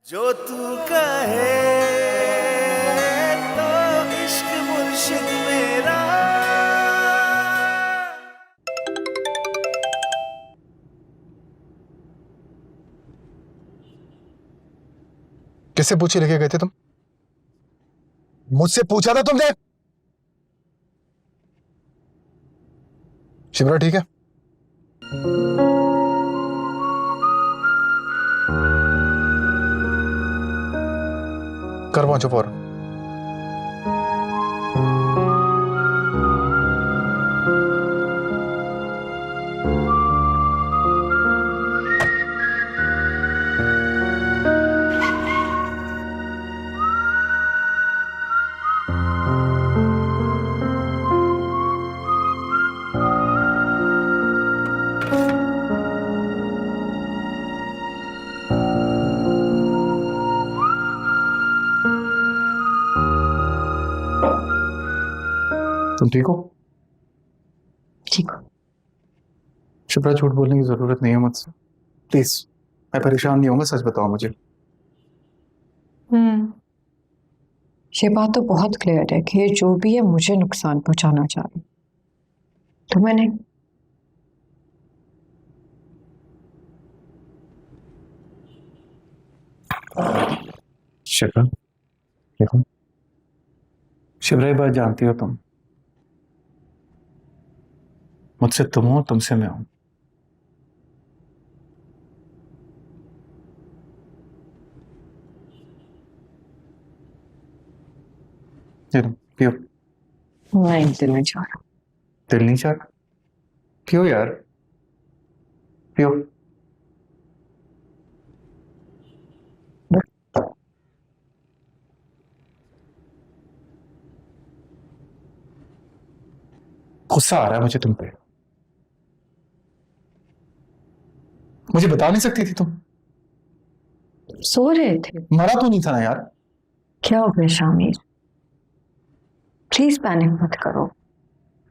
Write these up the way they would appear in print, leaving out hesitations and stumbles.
जो तू कहे तो इश्क मुर्शिद मेरा। किससे पूछे लेके गए थे तुम? मुझसे पूछा था तुमने? शिवरा ठीक है? कर पहुंचो फौरन। तुम ठीक हो? ठीक हो? शिप्रा, झूठ बोलने की जरूरत नहीं है मुझसे, प्लीज। मैं परेशान नहीं होऊंगा, सच बताओ मुझे। ये बात तो बहुत क्लियर है कि ये जो भी है मुझे नुकसान पहुंचाना चाह रही, तुम्हें नहीं। शिप्रा देखो, शिप्रा ये बात जानती हो तुम, मुझसे तुम हो, तुमसे मैं हूं। ये लो, पियो। नहीं, दिल नहीं चाह रहा। दिल नहीं चाहता? क्यों यार? पियो। गुस्सा आ रहा है मुझे तुम पे। मुझे बता नहीं सकती थी तुम? सो रहे थे? मरा तो नहीं था ना यार? क्या हो गया शामिर? प्लीज पैनिक मत करो।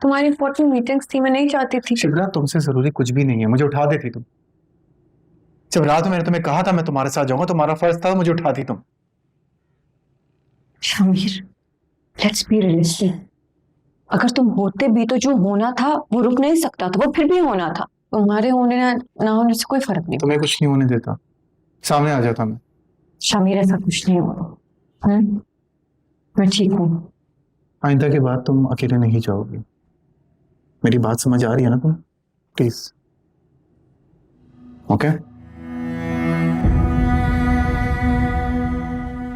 तुम्हारी इंपॉर्टेंट मीटिंग्स थी, मैं नहीं चाहती थी। शिवरा, तुमसे जरूरी कुछ भी नहीं है, मुझे उठा देती तुम। जब रात में मैंने तुम्हें कहा था मैं तुम्हारे साथ जाऊंगा, तुम्हारा फर्ज था, मुझे उठाती तुम। Shamir, let's be realistic. अगर तुम होते भी तो जो होना था वो रुक नहीं सकता था, वो फिर भी होना था। तुम्हारे होने ना होने से कोई फर्क नहीं। तुम्हें कुछ नहीं होने देता, सामने आ जाता मैं। शामिर, ऐसा कुछ नहीं होगा। मैं ठीक हूँ। आइंदा के बाद तुम अकेले नहीं जाओगे। मेरी बात समझ आ रही है ना तुम? प्लीज। ओके?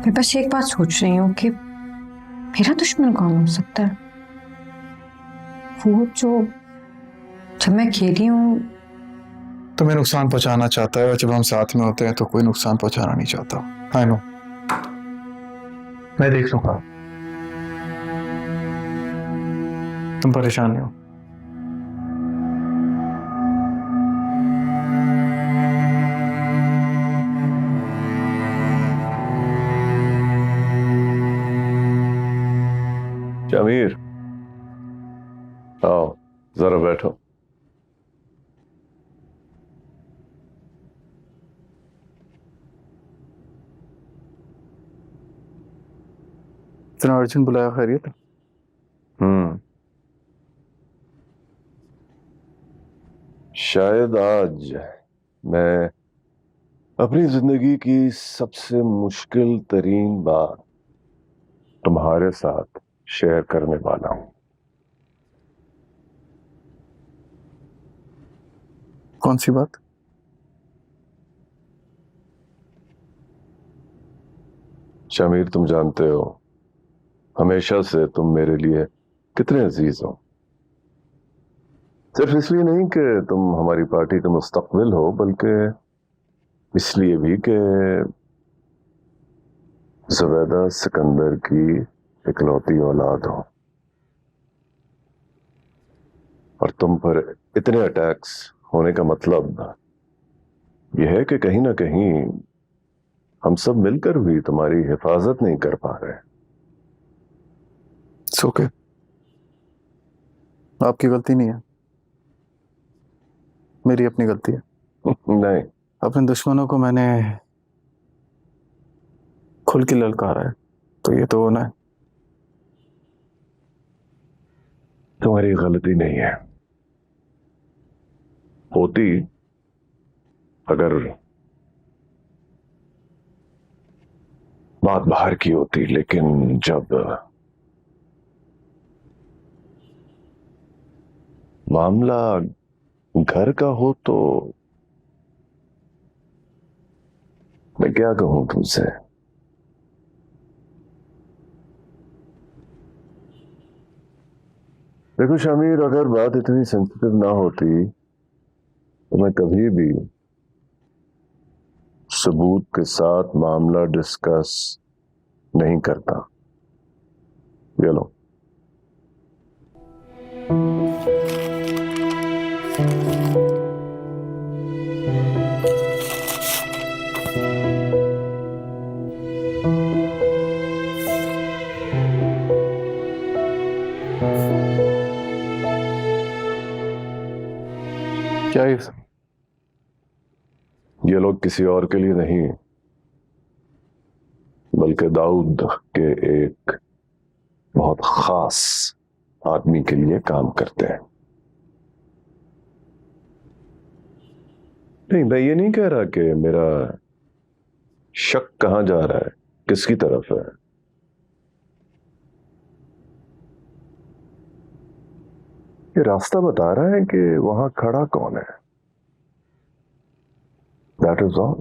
मैं बस एक बात सोच रही हूँ कि मेरा दुश्मन कौन हो सकता है? वो जो जब मैं खेली हूँ। तुम्हें नुकसान पहुंचाना चाहता है, और जब हम साथ में होते हैं तो कोई नुकसान पहुंचाना नहीं चाहता। आई नो, मैं देख लूंगा, तुम परेशान नहीं हो। शमीर, आओ जरा बैठो। इतना अर्जेंट बुलाया, खैरियत? शायद आज मैं अपनी जिंदगी की सबसे मुश्किल तरीन बात तुम्हारे साथ शेयर करने वाला हूं। कौन सी बात? शमीर, तुम जानते हो हमेशा से तुम मेरे लिए कितने अजीज हो। सिर्फ इसलिए नहीं कि तुम हमारी पार्टी का मुस्तकबिल हो, बल्कि इसलिए भी कि जुबैदा सिकंदर की इकलौती औलाद हो, और तुम पर इतने अटैक्स होने का मतलब यह है कि कहीं ना कहीं हम सब मिलकर भी तुम्हारी हिफाजत नहीं कर पा रहे। ओके, आपकी गलती नहीं है, मेरी अपनी गलती है। नहीं, अपने दुश्मनों को मैंने खुल के ललकारा है तो ये तो होना है। तुम्हारी गलती नहीं है। होती अगर बात बाहर की होती, लेकिन जब मामला घर का हो तो मैं क्या कहूं तुमसे। देखो शमीर, अगर बात इतनी सेंसिटिव ना होती तो मैं कभी भी सबूत के साथ मामला डिस्कस नहीं करता। ये लो। क्या ये लोग किसी और के लिए नहीं, बल्कि दाऊद के एक बहुत खास आदमी के लिए काम करते हैं। नहीं, मैं ये नहीं कह रहा कि मेरा शक कहां जा रहा है, किसकी तरफ है। ये रास्ता बता रहा है कि वहां खड़ा कौन है। That is all.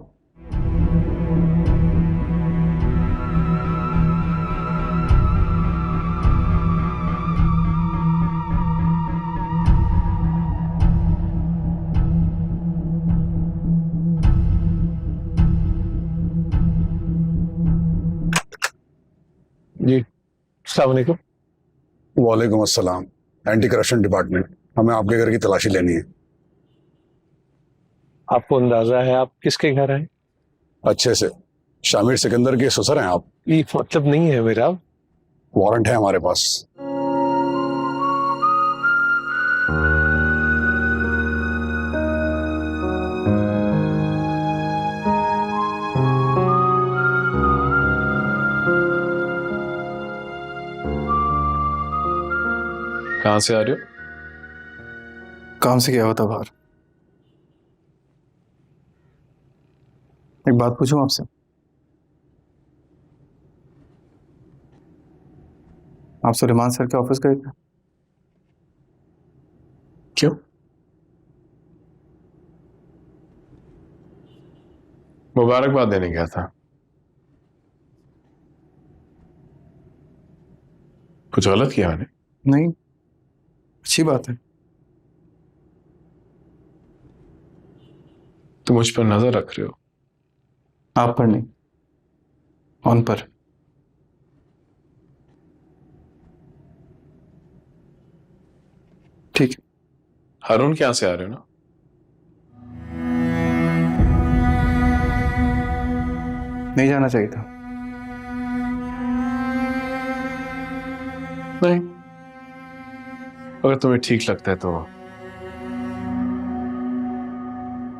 जी अस्सलाम वालेकुम। वालेकुम अस्सलाम। एंटी करप्शन डिपार्टमेंट, हमें आपके घर की तलाशी लेनी है। आपको अंदाजा है आप किसके घर आए? अच्छे से। शामिर सिकंदर के ससुर हैं आप? ये मतलब नहीं है मेरा। वारंट है हमारे पास। कहां से आ रहे हो? काम से गया होता बाहर। एक बात पूछूं आपसे? आप सुलेमान सर के ऑफिस गए थे? क्यों? मुबारकबाद देने गया था। कुछ गलत किया मैंने? नहीं, अच्छी बात है। तुम मुझ पर नजर रख रहे हो? आप पर नहीं, उन पर। ठीक है। हारून के यहां से आ रहे हो ना? नहीं जाना चाहिए था। नहीं, अगर तुम्हें ठीक लगता है तो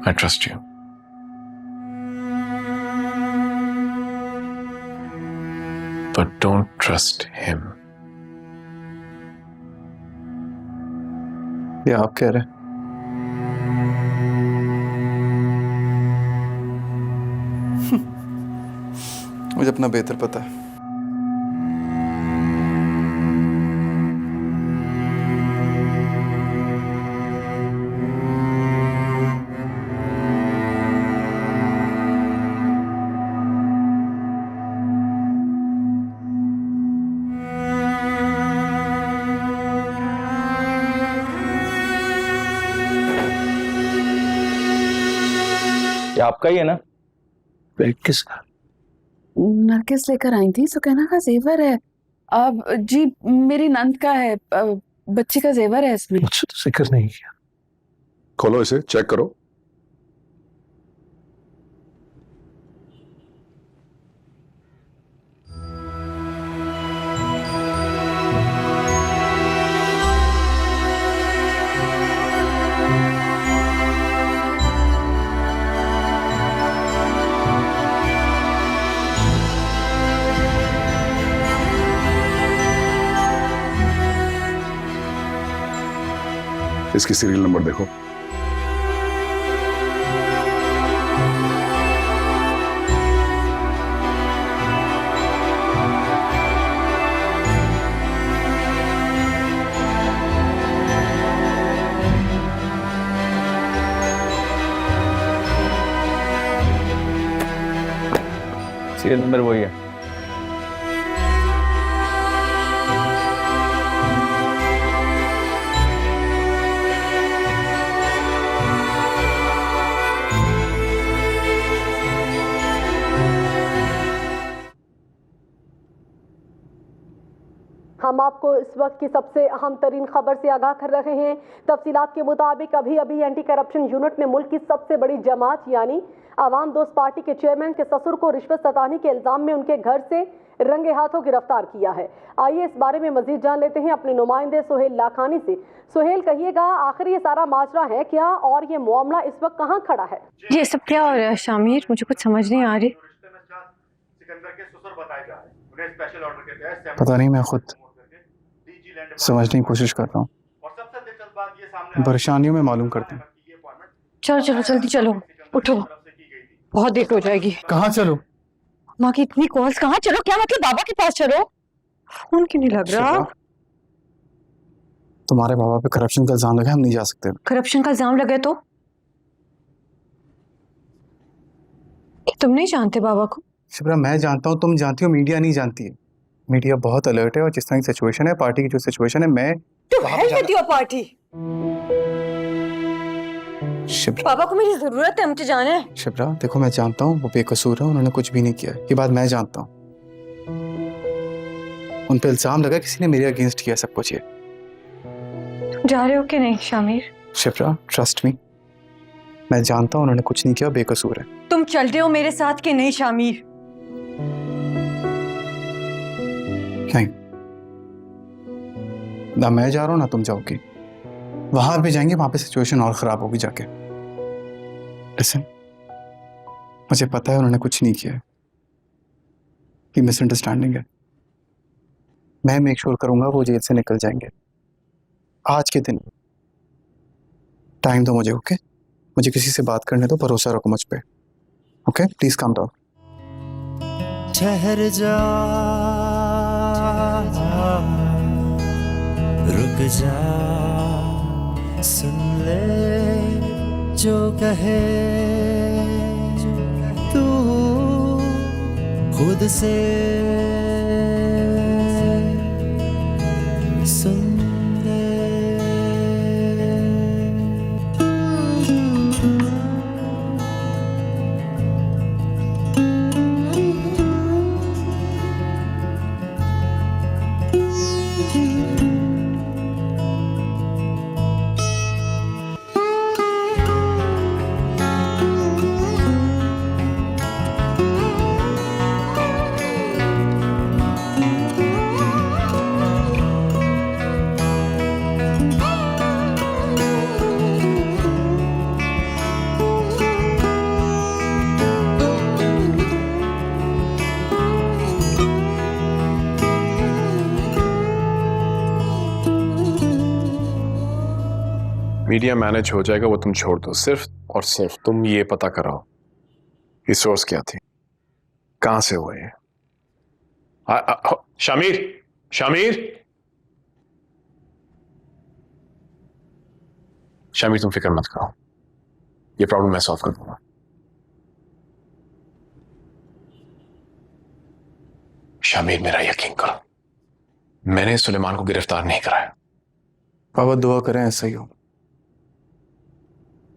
I trust you. But don't trust him. ये आप कह रहे हैं? मुझे अपना बेहतर पता है। ये आपका ही है ना? बैग किसका? नरगिस लेकर आई थी, सुकैना का जेवर है। अब जी मेरी नंद का है, बच्ची का जेवर है इसमें। मुझसे तो जिक्र नहीं किया। खोलो इसे, चेक करो। इसकी सीरियल नंबर देखो। सीरियल नंबर वही है। हम आपको इस वक्त की सबसे अहम तरीन खबर से आगाह कर रहे हैं। तफसीलात के मुताबिक अभी अभी एंटी करप्शन यूनिट ने मुल्क की सबसे बड़ी जमात यानी आवाम दोस्त पार्टी के चेयरमैन के ससुर को रिश्वत सताने के इल्जाम में उनके घर से रंगे हाथों गिरफ्तार किया है। आइए इस बारे में मजीद जान लेते हैं अपने नुमाइंदे सुहेल लाखानी से। सुहेल, कहिएगा, आखिर ये सारा माजरा है क्या और ये मामला इस वक्त कहाँ खड़ा है? ये सब क्या हो रहा है शामिर? मुझे कुछ समझ नहीं आ रही। पता नहीं, मैं खुद समझने की कोशिश कर रहा हूँ। परेशानियों में मालूम करते हैं। चलो चलो जल्दी चलो, उठो, बहुत देर हो जाएगी। कहाँ चलो? माँ की इतनी कॉल्स, कहाँ चलो? क्या मतलब बाबा के पास चलो? फोन क्यों नहीं लग रहा? तुम्हारे बाबा पे करप्शन का इल्जाम लगा, हम नहीं जा सकते। करप्शन का इल्जाम लगे तो? तुम नहीं जानते बाबा को? शिप्रा, मैं जानता हूँ, तुम जानती हो, मीडिया नहीं जानती है। मीडिया बहुत अलर्ट है और जिस तरह की सिचुएशन है, पार्टी की जो सिचुएशन है, मैं तो है विद योर पार्टी। शिप्रा, पापा को मेरी जरूरत है, मुझे जाना है। शिप्रा देखो, मैं जानता हूँ वो बेकसूर है, उन्होंने कुछ भी नहीं किया, ये बात मैं जानता हूँ। उन पे इल्जाम लगा, किसी ने मेरे अगेंस्ट किया सब कुछ। ये तुम जा रहे हो कि नहीं शामिर? शिप्रा ट्रस्ट मी, मैं जानता हूँ उन्होंने कुछ नहीं किया, बेकसूर है। तुम चल रहे हो मेरे साथ कि नहीं शामिर? नहीं, ना मैं जा रहा हूँ ना तुम जाओगी। वहां भी जाएंगे, वहां पे सिचुएशन और खराब होगी जाके। लिसन, मुझे पता है उन्होंने कुछ नहीं किया, ये मिसअंडरस्टैंडिंग है। मैं मेक श्योर करूंगा वो जेल से निकल जाएंगे आज के दिन। टाइम दो मुझे, ओके? मुझे किसी से बात करने दो, भरोसा रखो मुझ पे, ओके? Please calm down. ठहर जा, रुक जा, सुन ले जो कहे तू खुद से, सुन ले। मीडिया मैनेज हो जाएगा, वो तुम छोड़ दो। सिर्फ और सिर्फ तुम ये पता कराओ ये सोर्स क्या थी, कहां से हुआ ये। शामिर, शामिर, शामिर, तुम फिक्र मत करो, ये प्रॉब्लम मैं सॉल्व कर दूंगा। शामिर, मेरा यकीन करो, मैंने सुलेमान को गिरफ्तार नहीं कराया। बाबा दुआ करें ऐसा ही हो।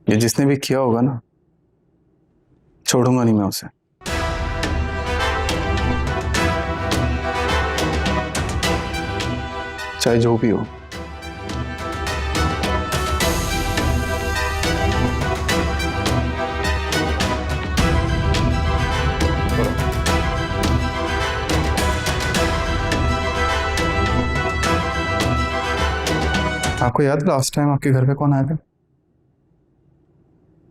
ये जिसने भी किया होगा ना, छोड़ूंगा नहीं मैं उसे। चाहे जो भी हो। आपको याद है लास्ट टाइम आपके घर पे कौन आया था?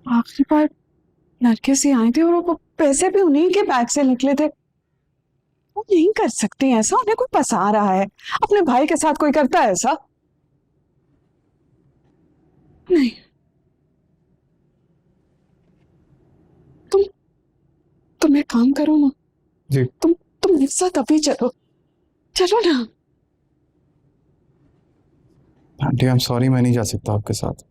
आखिरी बार नरगिस ही आई थी और वो पैसे भी उन्हीं के बैग से निकले थे। वो नहीं कर सकती ऐसा, उन्हें कोई फंसा रहा है। अपने भाई के साथ कोई करता है ऐसा? नहीं, तुम एक काम करो ना, जी तुम मेरे साथ अभी चलो, चलो ना। आंटी आई एम सॉरी, मैं नहीं जा सकता आपके साथ।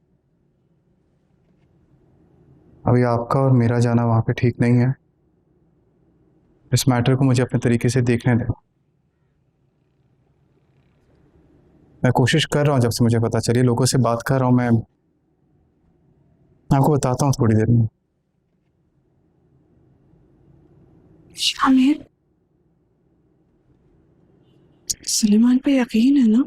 अभी आपका और मेरा जाना वहां पे ठीक नहीं है। इस मैटर को मुझे अपने तरीके से देखने दें। मैं कोशिश कर रहा हूँ, जब से मुझे पता चली, लोगों से बात कर रहा हूँ। मैं आपको बताता हूँ थोड़ी देर में। शामिर, सुलेमान पे यकीन है ना?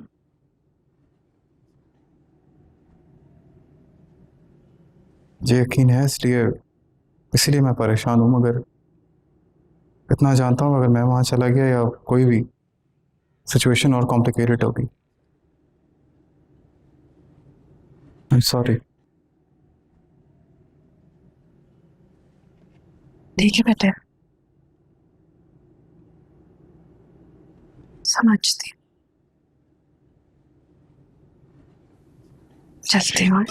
मुझे यकीन है, इसलिए मैं परेशान हूँ। मगर इतना जानता हूँ, अगर मैं वहाँ चला गया या कोई भी, सिचुएशन और कॉम्प्लिकेटेड होगी। I am sorry. ठीक है बेटे, समझती, चलती हूँ।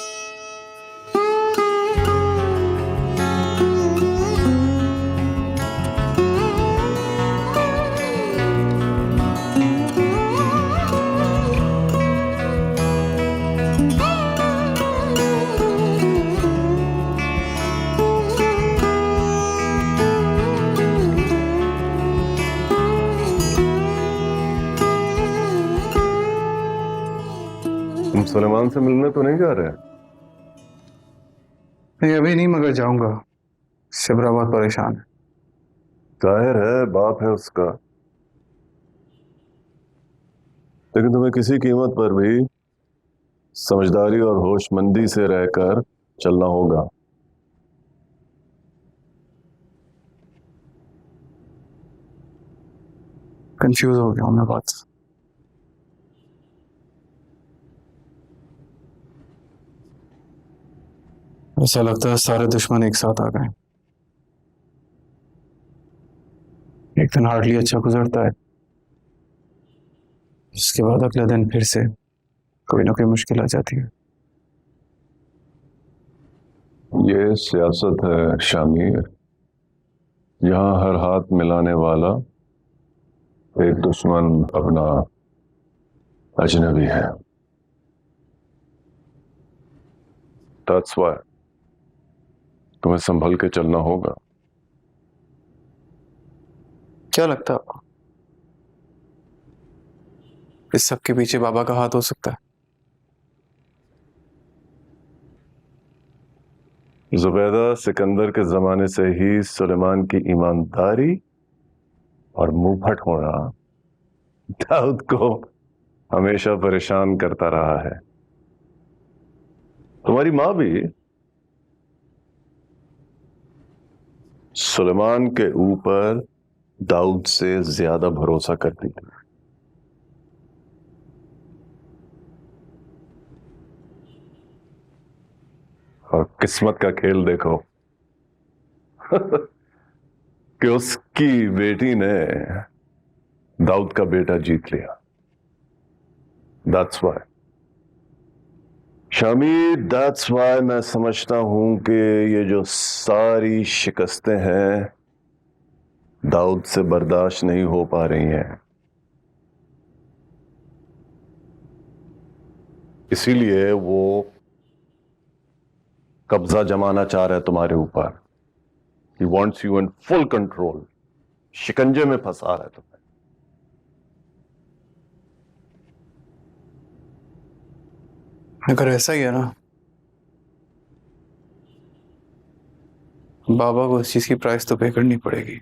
तुम सुलेमान से मिलने तो नहीं जा रहे? नहीं अभी नहीं, मगर जाऊंगा। शिबरा बहुत परेशान है। जाहिर है, बाप है उसका। लेकिन तुम्हें किसी कीमत पर भी समझदारी और होशमंदी से रहकर चलना होगा। कंफ्यूज हो गया हूँ मैं बात से। ऐसा लगता है सारे दुश्मन एक साथ आ गए। एक दिन हार्डली अच्छा गुजरता है, उसके बाद अगले दिन फिर से कोई ना कोई मुश्किल आ जाती है। ये सियासत है शामिर, यहाँ हर हाथ मिलाने वाला एक दुश्मन अपना अजनबी है। That's why तुम्हें संभल के चलना होगा। क्या लगता है आपको, इस सब के पीछे बाबा का हाथ हो सकता है? जुबैदा सिकंदर के जमाने से ही सुलेमान की ईमानदारी और मुंहफट होना दाऊद को हमेशा परेशान करता रहा है। तुम्हारी मां भी सुलेमान के ऊपर दाऊद से ज्यादा भरोसा करती थी। और किस्मत का खेल देखो कि उसकी बेटी ने दाऊद का बेटा जीत लिया। That's why Shami, that's why मैं समझता हूं कि ये जो सारी शिकस्तें हैं दाऊद से बर्दाश्त नहीं हो पा रही हैं। इसीलिए वो कब्जा जमाना चाह रहा है तुम्हारे ऊपर। He wants you in full control, शिकंजे में फंसा रहा है तुम्हें। अगर ऐसा ही है ना, बाबा को इस चीज की प्राइस तो पे करनी पड़ेगी।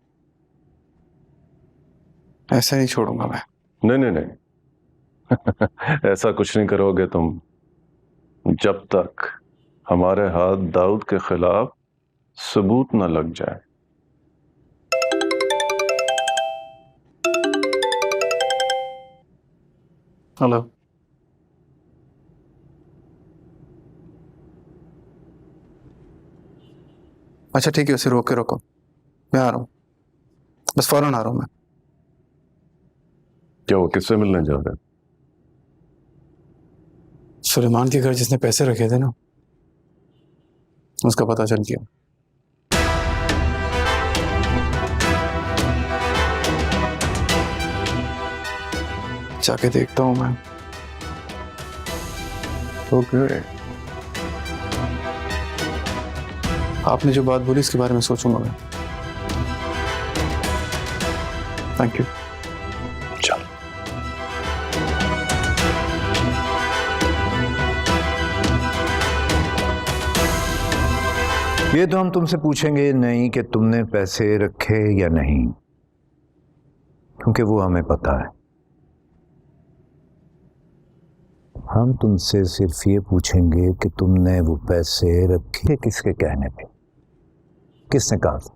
ऐसा नहीं छोड़ूंगा मैं। नहीं नहीं नहीं ऐसा कुछ नहीं करोगे तुम, जब तक हमारे हाथ दाऊद के खिलाफ सबूत न लग जाए। हेलो, अच्छा ठीक है, उसे रोक के रखो। मैं आ रहा हूँ, बस फौरन आ रहा हूँ मैं। क्या वो किससे मिलने जा रहे हैं? सुलेमान के घर जिसने पैसे रखे थे ना, उसका पता चल गया। जाके देखता हूं मैं। ओके, आपने जो बात बोली इसके बारे में सोचूंगा मैं। Thank you. चल। ये तो हम तुमसे पूछेंगे नहीं कि तुमने पैसे रखे या नहीं, क्योंकि वो हमें पता है। हम तुमसे सिर्फ ये पूछेंगे कि तुमने वो पैसे रखे किसके कहने पे, किसने कहा था?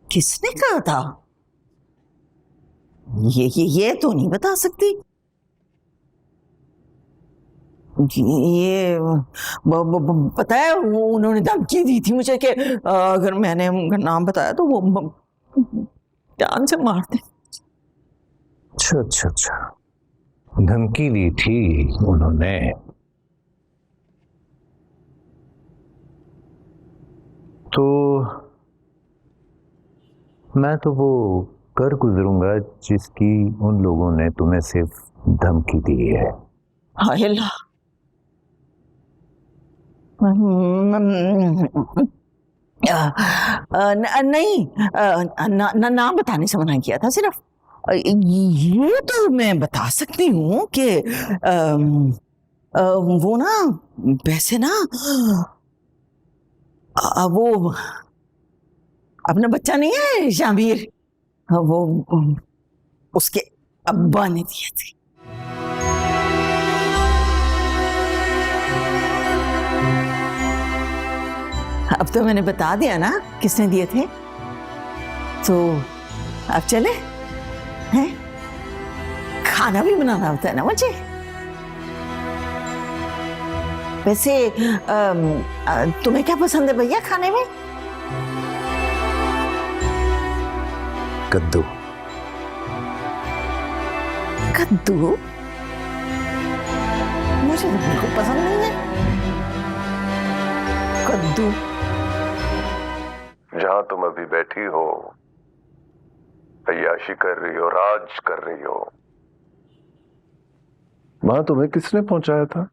किसने कहा था? ये तो नहीं बता सकती। ये पता है, उन्होंने धमकी दी थी मुझे कि अगर मैंने उनका नाम बताया तो वो जान से मार दे। अच्छा अच्छा अच्छा, धमकी दी थी उन्होंने। तो मैं तो वो कर गुजरूंगा जिसकी उन लोगों ने तुम्हें सिर्फ धमकी दी है। हाय अल्लाह। नहीं, नाम बताने से मना किया था सिर्फ। ये तो मैं बता सकती हूँ कि वो ना वैसे ना वो अपना बच्चा नहीं है शामिर, वो उसके अब्बा ने दिए थे। अब तो मैंने बता दिया ना किसने दिए थे, तो अब चले हैं? खाना भी बनाना होता है ना मुझे। वैसे तुम्हें क्या पसंद है भैया खाने में? कद्दू। कद्दू? मुझे तो बिल्कुल पसंद नहीं है कद्दू। जहां तुम अभी बैठी हो, अय्याशी कर रही हो, राज कर रही हो, वहां तुम्हें किसने पहुंचाया था?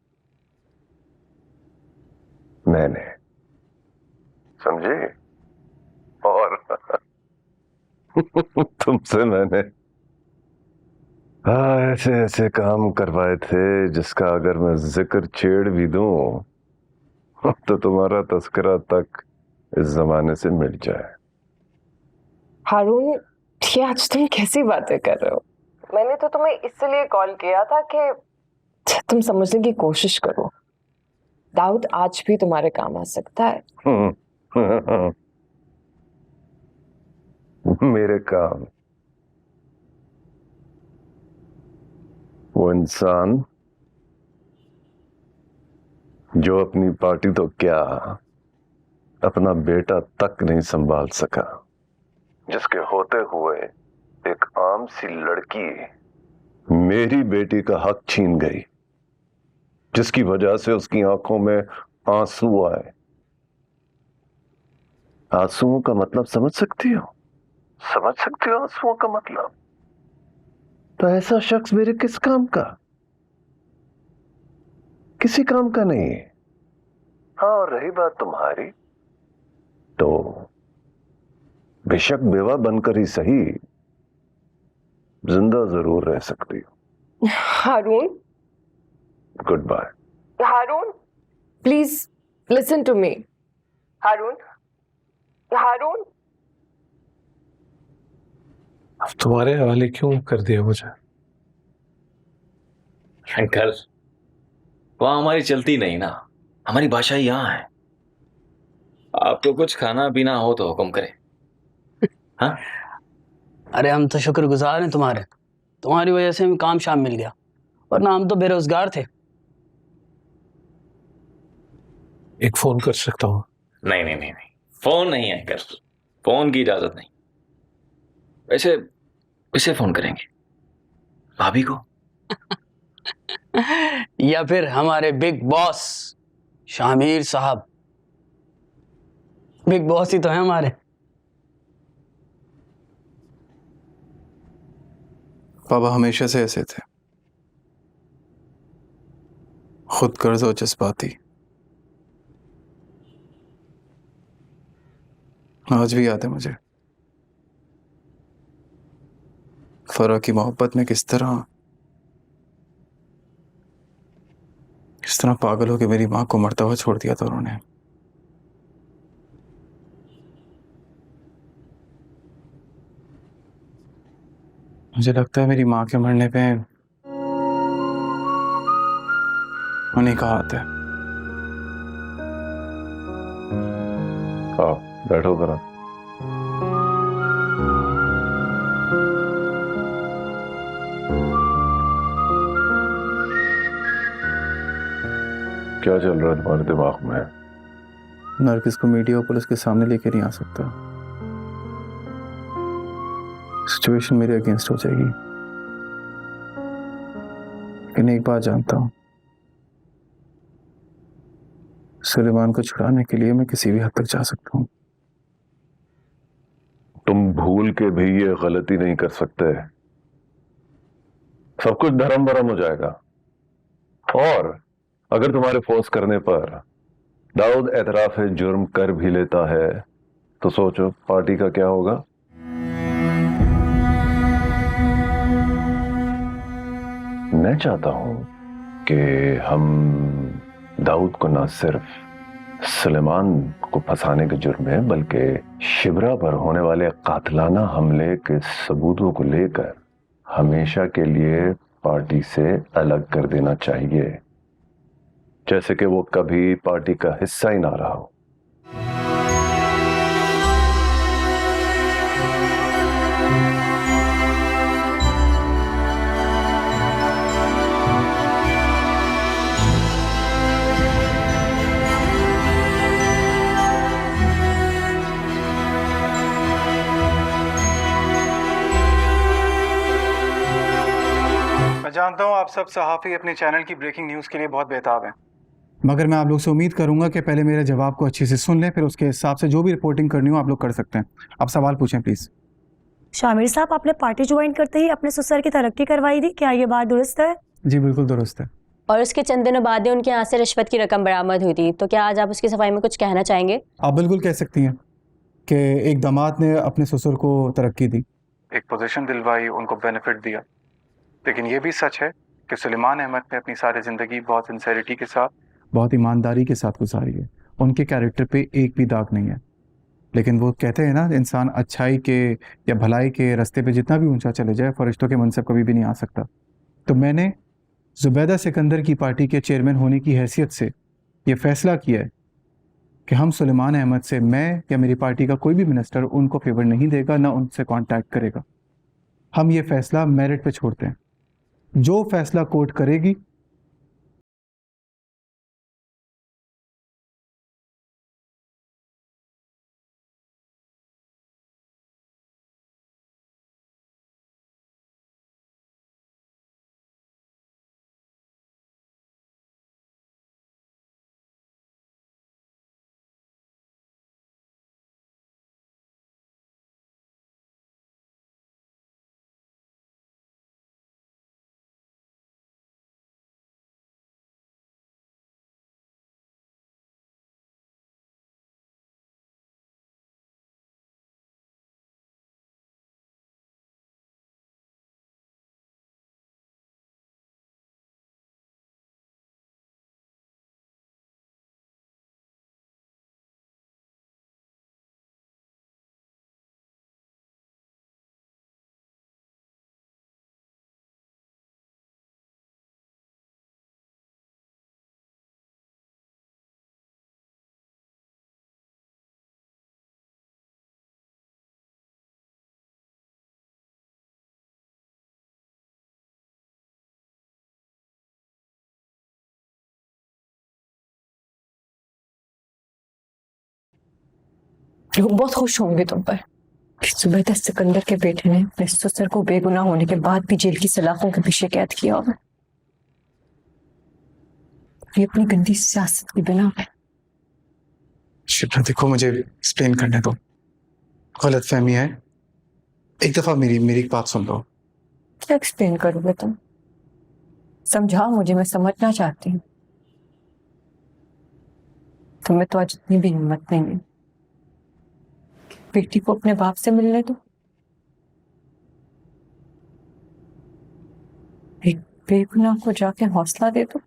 मैंने, समझे? और तुमसे मैंने ऐसे ऐसे काम करवाए थे जिसका अगर मैं जिक्र छेड़ भी दूं तो तुम्हारा तस्करा तक इस जमाने से मिट जाए। हारून, ये आज तुम कैसी बातें कर रहे हो? मैंने तो तुम्हें इसलिए कॉल किया था कि तुम समझने की कोशिश करो। दाऊद आज भी तुम्हारे काम आ सकता है। मेरे काम? वो इंसान जो अपनी पार्टी तो क्या अपना बेटा तक नहीं संभाल सका, जिसके होते हुए एक आम सी लड़की मेरी बेटी का हक छीन गई, जिसकी वजह से उसकी आंखों में आंसू आए। आंसुओं का मतलब समझ सकती हो? समझ सकती हो आंसुओं का मतलब? तो ऐसा शख्स मेरे किस काम का? किसी काम का नहीं। हाँ, और रही बात तुम्हारी, तो बेशक बेवा बनकर ही सही जिंदा जरूर रह सकती हो। Haroon, goodbye. Haroon, please listen to me. Haroon, Haroon, अब तुम्हारे हवाले क्यों कर दिया मुझे? शंकर, वहां हमारी चलती नहीं ना, हमारी भाषा यहाँ है। आपको कुछ खाना पीना हो तो हुक्म करें। हाँ? अरे हम तो शुक्रगुजार हैं तुम्हारे, तुम्हारी वजह से हमें काम शाम मिल गया, वरना हम तो बेरोजगार थे। एक फोन कर सकता हूँ? नहीं नहीं नहीं नहीं, फोन नहीं है कर, फोन की इजाजत नहीं। वैसे इसे फोन करेंगे, भाभी को या फिर हमारे बिग बॉस शामिर साहब। बिग बॉस ही तो है हमारे। पापा हमेशा से ऐसे थे, खुद गर्ज और जज्बाती। आज भी याद है मुझे फरा की मोहब्बत में किस तरह पागल होकर मेरी मां को मरता हुआ छोड़ दिया था उन्होंने। मुझे लगता है मेरी मां के मरने पे उन्हीं का हाथ है। आओ बैठो जरा। क्या चल रहा है तुम्हारे दिमाग में? नरगिस को मीडिया और पुलिस के सामने लेके नहीं आ सकता। सिचुएशन मेरे अगेंस्ट हो जाएगी। लेकिन एक बात जानता हूं, सुलेमान को छुड़ाने के लिए मैं किसी भी हद तक जा सकता हूं। तुम भूल के भी ये गलती नहीं कर सकते। सब कुछ धर्म भरम हो जाएगा। और अगर तुम्हारे फोर्स करने पर दाऊद एतराफ जुर्म कर भी लेता है तो सोचो पार्टी का क्या होगा। मैं चाहता हूं कि हम दाऊद को न सिर्फ सुलेमान को फंसाने के जुर्म में बल्कि शिबरा पर होने वाले कातलाना हमले के सबूतों को लेकर हमेशा के लिए पार्टी से अलग कर देना चाहिए, जैसे कि वो कभी पार्टी का हिस्सा ही ना रहा हो। मैं जानता हूं आप सब सहाफ़ी अपने चैनल की ब्रेकिंग न्यूज़ के लिए बहुत बेताब हैं, मगर मैं आप लोग से उम्मीद करूंगा कि पहले मेरे जवाब को अच्छे से सुन लें, फिर उसके हिसाब से जो भी रिपोर्टिंग करनी हो आप लोग कर सकते हैं। आप सवाल पूछें प्लीज़। शामिर साहब, आपने पार्टी ज्वाइन करते ही अपने ससुर की तरक्की करवाई थी, क्या ये बात दुरुस्त है? जी बिल्कुल दुरुस्त है। और उसके चंद दिनों बाद उनके यहाँ से रिश्वत की रकम बरामद हुई थी, तो क्या आज आप उसकी सफाई में कुछ कहना चाहेंगे? आप बिल्कुल कह सकती हैं कि एक दामाद ने अपने ससुर को तरक्की दी, एक पोजीशन दिलवाई, उनको बेनिफिट दिया। लेकिन ये भी सच है कि सुलेमान अहमद ने अपनी सारी ज़िंदगी बहुत सिंसेरिटी के साथ, बहुत ईमानदारी के साथ गुजारी है। उनके कैरेक्टर पे एक भी दाग नहीं है। लेकिन वो कहते हैं ना, इंसान अच्छाई के या भलाई के रास्ते पे जितना भी ऊंचा चले जाए, फरिश्तों के मनसब कभी भी नहीं आ सकता। तो मैंने जुबैदा सिकंदर की पार्टी के चेयरमैन होने की हैसियत से ये फैसला किया है कि हम सुलेमान अहमद से, मैं या मेरी पार्टी का कोई भी मिनिस्टर उनको फेवर नहीं देगा, ना उनसे कांटेक्ट करेगा। हम ये फैसला मेरिट पे छोड़ते हैं। जो फैसला कोर्ट करेगी लोग बहुत खुश होंगे तुम पर। जुबैदा सिकंदर के बेटे ने अपने ससुर को बेगुनाह होने के बाद भी जेल की सलाखों के पीछे कैद किया होगा। ये अपनी गंदी सियासत की बिना पे शिप्रा देखो, मुझे एक्सप्लेन करने दो। गलत फहमी है, एक दफा मेरी मेरी एक बात सुन लो। क्या एक्सप्लेन करोगे तुम? समझाओ मुझे, मैं समझना चाहती हूँ। तुम्हें तो आज इतनी भी हिम्मत नहीं है। बेटी को अपने बाप से मिलने दो। एक बेगुनाह को जाके हौसला दे दो।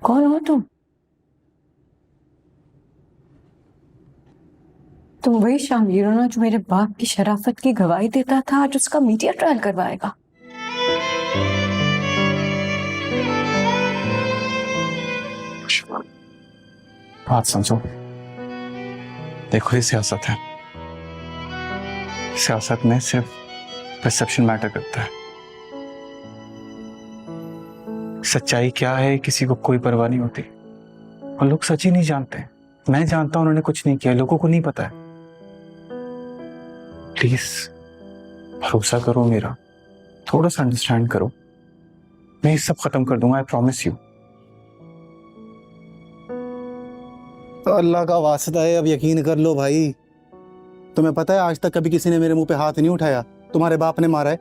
कौन हो तुम? तुम वही शामिर हो ना जो मेरे बाप की शराफत की गवाही देता था, आज उसका मीडिया ट्रायल करवाएगा। बात समझो, देखो ये सियासत है। सियासत में सिर्फ परसेप्शन मैटर करता है। सच्चाई क्या है किसी को कोई परवाह नहीं होती, और लोग सच ही नहीं जानते। मैं जानता हूं उन्होंने कुछ नहीं किया, लोगों को नहीं पता है। प्लीज भरोसा करो मेरा, थोड़ा सा अंडरस्टैंड करो। मैं ये सब खत्म कर दूंगा, आई प्रॉमिस यू। अल्लाह का वास्ता है, अब यकीन कर लो भाई। तुम्हें पता है आज तक कभी किसी ने मेरे मुंह पे हाथ नहीं उठाया, तुम्हारे बाप ने मारा है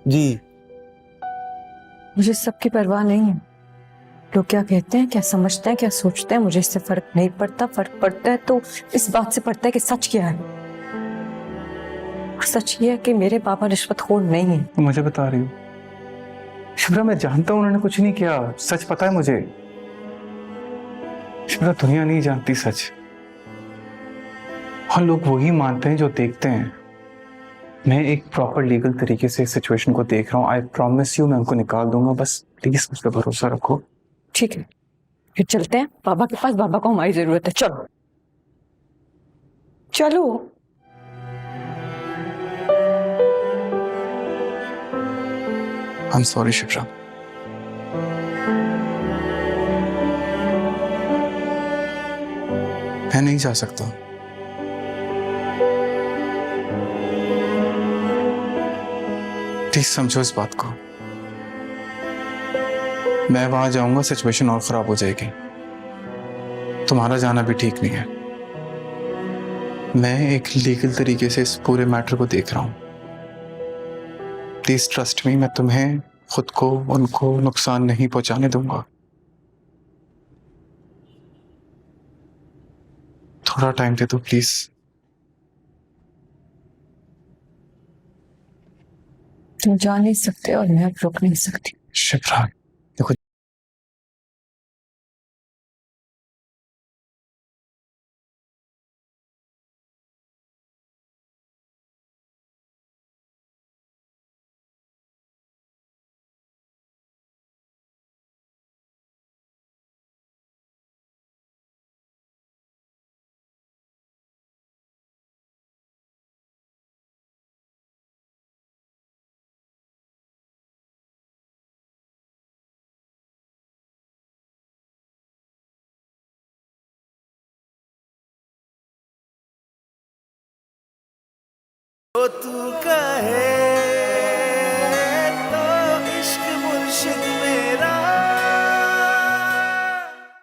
जी। मुझे सबकी परवाह नहीं है। लोग क्या कहते हैं, क्या समझते हैं, क्या सोचते हैं, मुझे इससे फर्क नहीं पड़ता। फर्क पड़ता है तो इस बात से पड़ता है कि सच क्या है। सच ये है कि मेरे पापा रिश्वतखोर नहीं है। मुझे बता रही हो शिप्रा, मैं जानता हूं उन्होंने कुछ नहीं किया, सच पता है मुझे। शिप्रा, दुनिया नहीं जानती सच, और लोग वही मानते हैं जो देखते हैं। मैं एक प्रॉपर लीगल तरीके से सिचुएशन को देख रहा हूँ। आई प्रॉमिस यू, मैं उनको निकाल दूंगा। बस प्लीज मुझ पर भरोसा रखो। ठीक है, फिर चलते हैं बाबा के पास। बाबा को हमारी जरूरत है। चलो चलो। I am sorry Shipra. मैं नहीं जा सकता। प्लीज समझो इस बात को। मैं वहां जाऊंगा, सिचुएशन और खराब हो जाएगी। तुम्हारा जाना भी ठीक नहीं है। मैं एक लीगल तरीके से इस पूरे मैटर को देख रहा हूं। प्लीज ट्रस्ट मी, मैं तुम्हें, खुद को, उनको नुकसान नहीं पहुंचाने दूंगा। थोड़ा टाइम दे दो प्लीज। तुम जा नहीं सकते और मैं अब रुक नहीं सकती। शिप्रा देखो, तू कहे